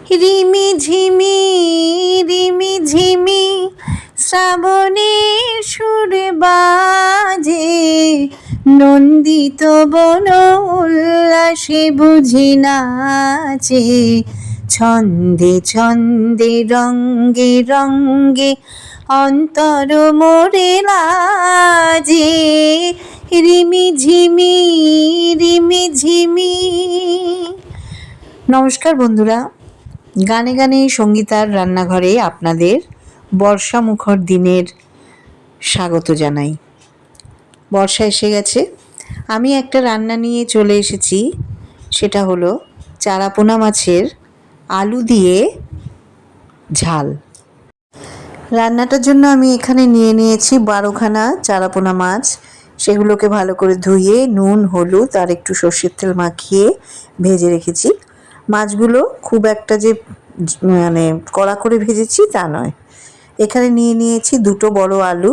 রিমি ঝিমি রিমি ঝিমি শ্রাবণের সুর বাজে, নন্দিত বন উল্লাসে বুঝি নাচে। ছন্দে ছন্দে রঙ্গে রঙ্গে অন্তর মোরে লাজে, রিমি ঝিমি রিমি ঝিমি। নমস্কার বন্ধুরা, গানে গানে সঙ্গীতার রান্নাঘরে আপনাদের বর্ষা মুখর দিনের স্বাগত জানাই। বর্ষা এসে গেছে, আমি একটা রান্না নিয়ে চলে এসেছি। সেটা হলো চারাপোনা মাছের আলু দিয়ে ঝাল। রান্নাটার জন্য আমি এখানে নিয়ে নিয়েছি 12খানা চারাপোনা মাছ। সেগুলোকে ভালো করে ধুয়ে নুন হলুদ আর একটু সর্ষের তেল মাখিয়ে ভেজে রেখেছি। মাছগুলো খুব একটা যে কড়া করে ভেজেছি তা নয়। এখানে নিয়ে নিয়েছি 2টো বড় আলু।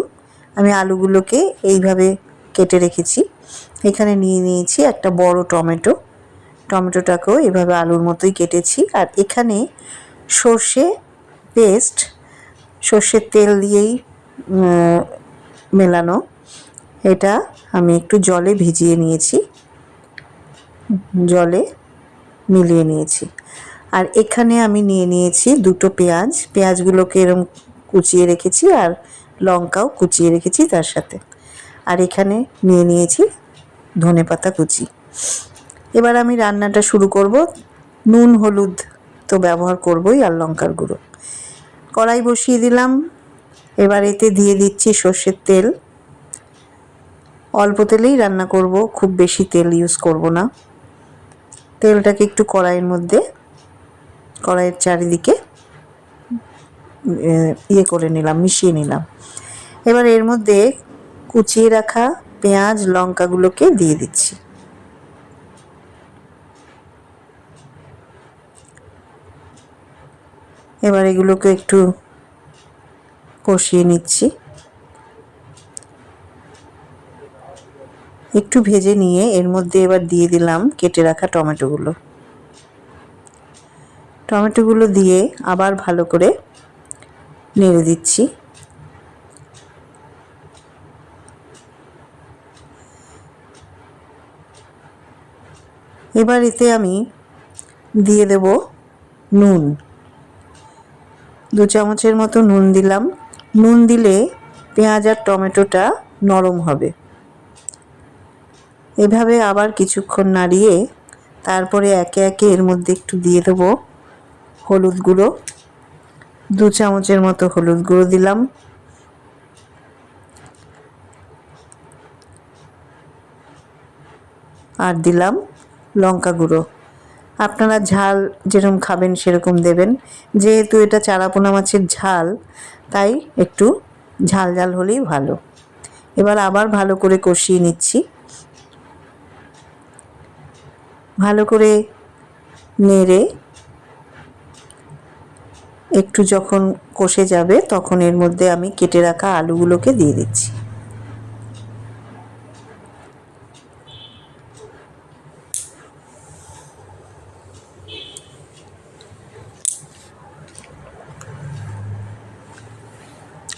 আমি আলুগুলোকে এইভাবে কেটে রেখেছি। এখানে নিয়ে নিয়েছি একটা বড় টমেটো। টমেটোটাকেও এভাবে আলুর মতোই কেটেছি। আর এখানে সর্ষে পেস্ট, সর্ষের তেল দিয়েই মেলানো, এটা আমি একটু জলে ভিজিয়ে নিয়েছি, জলে মিলিয়ে নিয়েছি। আর এখানে আমি নিয়ে নিয়েছি 2টো পেঁয়াজ। পেঁয়াজগুলোকে এরকম কুচিয়ে রেখেছি আর লঙ্কাও কুচিয়ে রেখেছি তার সাথে। আর এখানে নিয়ে নিয়েছি ধনেপাতা কুচি। এবার আমি রান্নাটা শুরু করব। নুন হলুদ তো ব্যবহার করবই, আর লঙ্কার গুঁড়ো। কড়াই বসিয়ে দিলাম। এবার এতে দিয়ে দিচ্ছি সর্ষের তেল। অল্প তেলেই রান্না করব, খুব বেশি তেল ইউজ করব না। তেলটাকে একটু কড়াইয়ের চারিদিকে করে নিলাম, মিশিয়ে নিলাম। এবার এর মধ্যে কুচিয়ে রাখা পেঁয়াজ লঙ্কাগুলোকে দিয়ে দিচ্ছি। এবার এগুলোকে একটু কষিয়ে নিচ্ছি। একটু ভেজে নিয়ে এর মধ্যে এবার দিয়ে দিলাম কেটে রাখা টমেটোগুলো দিয়ে আবার ভালো করে নেড়ে দিচ্ছি। এবার এতে আমি দিয়ে দেব নুন। 2 চামচের মতো নুন দিলাম। নুন দিলে পেঁয়াজ আর টমেটোটা নরম হবে। এভাবে আবার কিছুক্ষণ নাড়িয়ে তারপরে একে একে এর মধ্যে একটু দিয়ে দেব হলুদ গুঁড়ো। 2 চামচের মতো হলুদ গুঁড়ো দিলাম। আর দিলাম লঙ্কা গুঁড়ো। আপনারা ঝাল যেরকম খাবেন সেরকম দেবেন। যেহেতু এটা চারাপোনা মাছের ঝাল, তাই একটু ঝাল ঝাল হলেই ভালো। এবার আবার ভালো করে কষিয়ে নিচ্ছি। ভালো করে নেড়ে একটু যখন কষে যাবে তখন এর মধ্যে আমি কেটে রাখা আলুগুলোকে দিয়ে দিচ্ছি।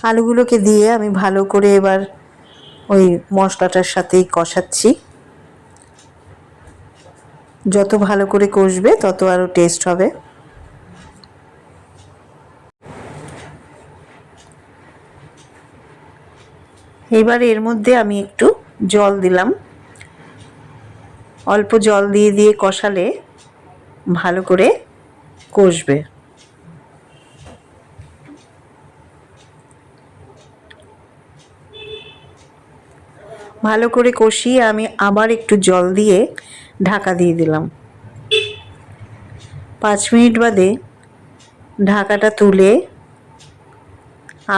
আলুগুলোকে দিয়ে আমি ভালো করে এবার ওই মশলাটার সাথেই কষাচ্ছি। যত ভালো করে কষবে তত আরও টেস্ট হবে। এবার এর মধ্যে আমি একটু জল দিলাম। অল্প জল দিয়ে দিয়ে কষালে ভালো করে কষবে। ভালো করে কষিয়ে আমি আবার একটু জল দিয়ে ঢাকা দিয়ে দিলাম। 5 মিনিট বাদে ঢাকাটা তুলে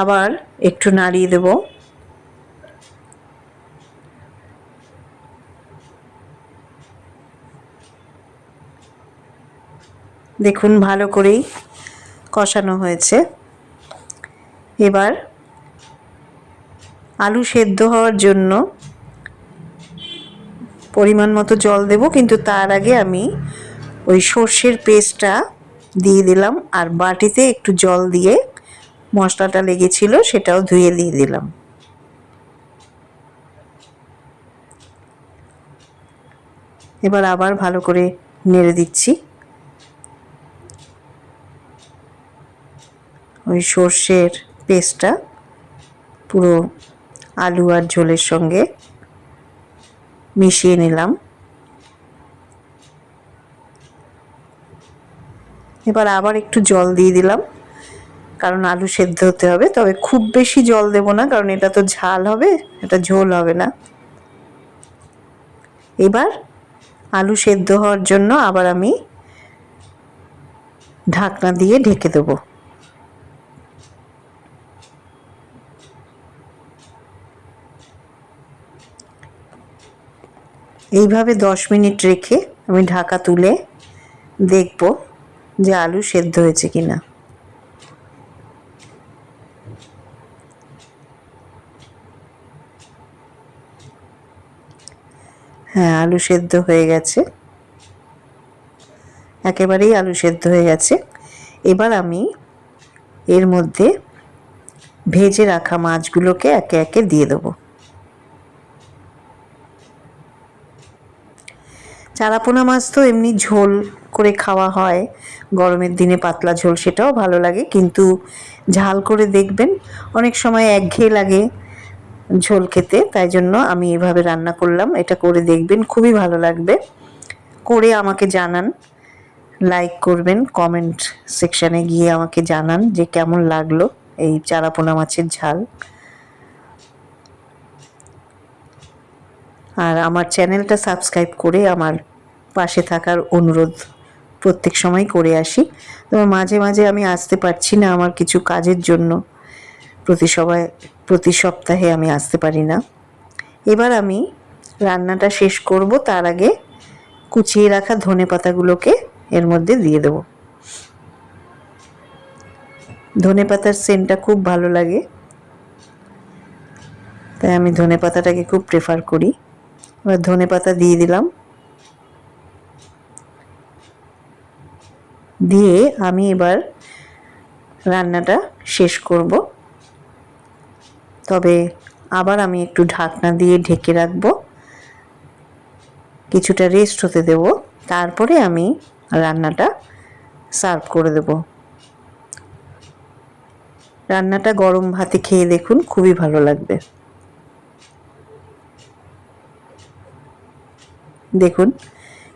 আবার একটু নাড়িয়ে দেব। দেখুন ভালো করেই কষানো হয়েছে। এবার আলু সেদ্ধ হওয়ার জন্য পরিমাণ মতো জল দেব, কিন্তু তার আগে আমি ওই সর্ষের পেস্টটা দিয়ে দিলাম, আর বাটিতে একটু জল দিয়ে মশলাটা লেগেছিল সেটাও ধুয়ে দিয়ে দিলাম। এবার আবার ভালো করে নেড়ে দিচ্ছি। ওই সর্ষের পেস্টটা পুরো আলু আর ঝোলের সঙ্গে মিশিয়ে নিলাম। এবার আবার একটু জল দিয়ে দিলাম, কারণ আলু সেদ্ধ হতে হবে, তবে খুব বেশি জল দেব না, কারণ এটা তো ঝাল হবে, এটা ঝোল হবে না। এবার আলু সেদ্ধ হওয়ার জন্য আবার আমি ঢাকনা দিয়ে ঢেকে দেবো। এইভাবে 10 মিনিট রেখে আমি ঢাকা তুলে দেখব যে আলু সেদ্ধ হয়েছে কিনা। হ্যাঁ, আলু সেদ্ধ হয়ে গেছে, একেবারেই আলু সেদ্ধ হয়ে গেছে। এবার আমি এর মধ্যে ভেজে রাখা মাছগুলোকে একে একে দিয়ে দেবো। চারাপোনা মাছ তো এমনি ঝোল করে খাওয়া হয়, গরমের দিনে পাতলা ঝোল, সেটাও ভালো লাগে, কিন্তু ঝাল করে দেখবেন, অনেক সময় একঘেয়ে লাগে ঝোল খেতে, তাই জন্য আমি এভাবে রান্না করলাম। এটা করে দেখবেন, খুবই ভালো লাগবে। করে আমাকে জানান, লাইক করবেন, কমেন্ট সেকশানে গিয়ে আমাকে জানান যে কেমন লাগলো এই চারাপোনা মাছের ঝাল। আর আমার চ্যানেলটা সাবস্ক্রাইব করে আমার পাশে থাকার অনুরোধ প্রত্যেক সময় করে আসি। তবে মাঝে মাঝে আমি আসতে পারছি না আমার কিছু কাজের জন্য, প্রতি সপ্তাহে আমি আসতে পারি না। এবার আমি রান্নাটা শেষ করব, তার আগে কুচিয়ে রাখা ধনেপাতাগুলোকে এর মধ্যে দিয়ে দেব। ধনেপাতার সেন্টটা খুব ভালো লাগে, তাই আমি ধনেপাতাটাকে খুব প্রেফার করি। এবার ধনেপাতা দিয়ে দিলাম, দিয়ে আমি এবার রান্নাটা শেষ করব। তবে আবার আমি একটু ঢাকনা দিয়ে ঢেকে রাখবো, কিছুটা রেস্ট হতে দেব, তারপরে আমি রান্নাটা সার্ভ করে দেব। রান্নাটা গরম ভাতে খেয়ে দেখুন, খুবই ভালো লাগবে। দেখুন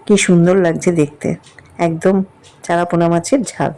কি সুন্দর লাগছে দেখতে, একদম চারাপোনা মাছের ঝাল।